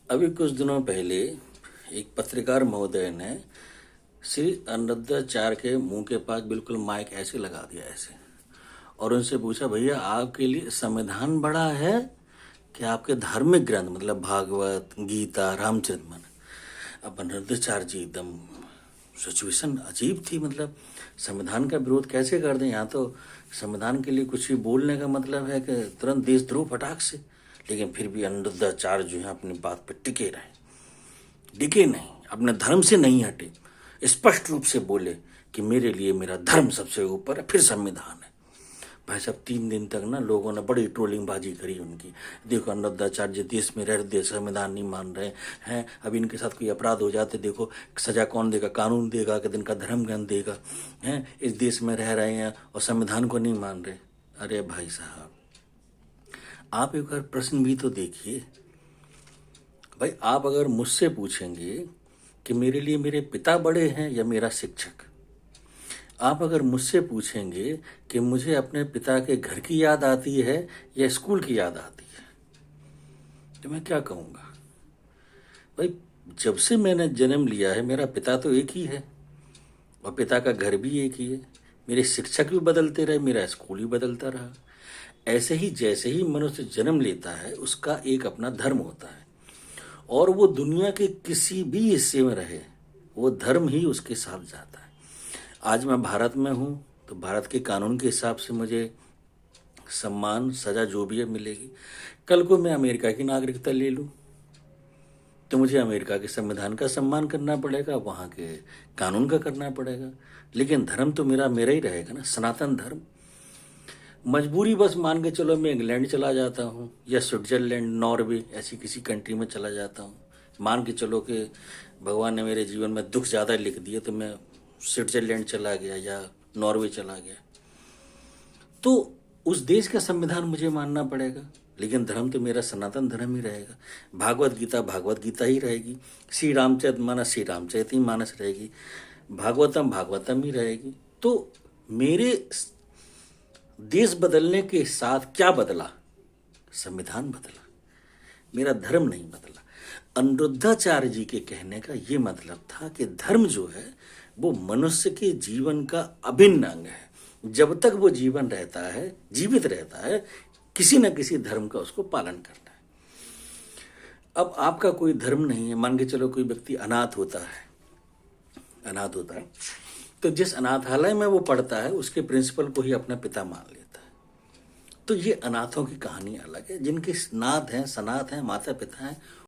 अभी कुछ दिनों पहले एक पत्रकार महोदय ने श्री अनिरुद्धाचार्य के मुंह के पास बिल्कुल माइक ऐसे लगा दिया ऐसे, और उनसे पूछा, भैया आपके लिए संविधान बड़ा है कि आपके धार्मिक ग्रंथ मतलब भागवत, गीता, रामचरितमानस। अब अनिरुद्धाचार्य जी एकदम सिचुएशन अजीब थी, मतलब संविधान का विरोध कैसे कर दें। यहाँ तो संविधान के लिए कुछ भी बोलने का मतलब है कि तुरंत देशद्रोह फटाक से। लेकिन फिर भी अनिरुद्धाचार्य जो है अपनी बात पर टिके रहे, टिके नहीं, अपने धर्म से नहीं हटे, स्पष्ट रूप से बोले कि मेरे लिए मेरा धर्म सबसे ऊपर है, फिर संविधान है। भाई साहब 3 दिन तक ना लोगों ने बड़ी ट्रोलिंग बाजी करी उनकी। देखो अनिरुद्धाचार्य देश में रह रहे संविधान नहीं मान रहे हैं, अब इनके साथ कोई अपराध हो जाते देखो सजा कौन देगा, कानून देगा कि इनका धर्म ग्रंथ देगा, हैं इस देश में रह रहे हैं और संविधान को नहीं मान रहे। अरे भाई साहब आप एक बार प्रश्न भी तो देखिए। भाई आप अगर मुझसे पूछेंगे कि मेरे लिए मेरे पिता बड़े हैं या मेरा शिक्षक, आप अगर मुझसे पूछेंगे कि मुझे अपने पिता के घर की याद आती है या स्कूल की याद आती है, तो मैं क्या कहूँगा। भाई जब से मैंने जन्म लिया है मेरा पिता तो एक ही है और पिता का घर भी एक ही है। मेरे शिक्षक भी बदलते रहे, मेरा स्कूल भी बदलता रहा। ऐसे ही जैसे ही मनुष्य जन्म लेता है उसका एक अपना धर्म होता है, और वो दुनिया के किसी भी हिस्से में रहे वो धर्म ही उसके साथ जाता है। आज मैं भारत में हूँ तो भारत के कानून के हिसाब से मुझे सम्मान सजा जो भी है मिलेगी। कल को मैं अमेरिका की नागरिकता ले लूँ तो मुझे अमेरिका के संविधान का सम्मान करना पड़ेगा, वहाँ के कानून का करना पड़ेगा। लेकिन धर्म तो मेरा मेरा ही रहेगा ना, सनातन धर्म। मजबूरी बस मान के चलो मैं इंग्लैंड चला जाता हूँ या स्विट्जरलैंड, नॉर्वे, ऐसी किसी कंट्री में चला जाता हूँ। मान के चलो कि भगवान ने मेरे जीवन में दुख ज़्यादा लिख दिए तो मैं स्विट्जरलैंड चला गया या नॉर्वे चला गया, तो उस देश का संविधान मुझे मानना पड़ेगा। लेकिन धर्म तो मेरा सनातन धर्म ही रहेगा। भागवत गीता ही रहेगी, श्री रामचरितमानस श्री रामचरितमानस रहेगी, भागवतम भागवतम ही रहेगी। तो मेरे देश बदलने के साथ क्या बदला? संविधान बदला, मेरा धर्म नहीं बदला। अनिरुद्धाचार्य जी के कहने का ये मतलब था कि धर्म जो है वो मनुष्य के जीवन का अभिन्न अंग है। जब तक वो जीवन रहता है, जीवित रहता है, किसी न किसी धर्म का उसको पालन करना है। अब आपका कोई धर्म नहीं है, मान के चलो कोई व्यक्ति अनाथ होता है तो जिस अनाथालय में वो पढ़ता है उसके प्रिंसिपल को ही अपना पिता मान लेता है। तो ये अनाथों की कहानी अलग है। जिनके नाथ हैं, सनाथ हैं, माता पिता हैं,